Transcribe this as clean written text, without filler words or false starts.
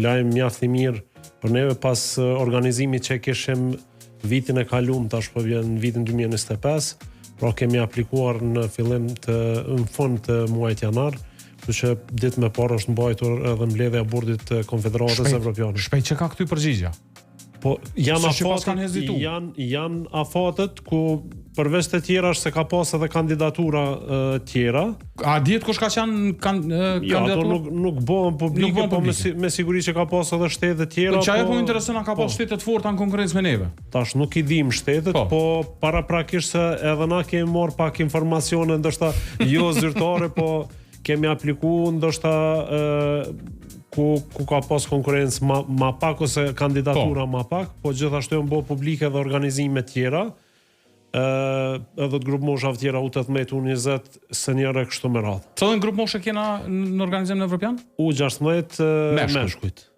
lajm mjaft i mirë për neve pas organizimit që kishim vitin e kaluar, tash po vjen vitin 2025, pra kemi aplikuar në fund të muajit janar, kështu që ditë më parë është mbajtur edhe mbledhja e bordit të Konfederatës Evropiane. Shpejt që ka këty përgjigja. Po janë afatet ku përveç të tjera është se ka pas edhe kandidatura tjera. A dihet kush ka qenë kandidatura? Ato nuk bëhen publike, po me siguri që ka pas edhe shtete tjera. Po çajo po intereson, ka pas shtete të forta në konkurrencë me neve. Tash nuk i dim shtetet, po paraprakisht se edhe na kemi marr pak informacione ndoshta jo zyrtare, po kemi aplikuar ndoshta ku ka pas konkurrencë ma pak ose kandidatura ma pak, po gjithashtu janë bërë publike dhe organizime tjera, edhe të grup moshav tjera U18, U20, senjore kështu me radhë. Cëllën grup moshe kena në organizim në Evropian? U16 Meshkujt.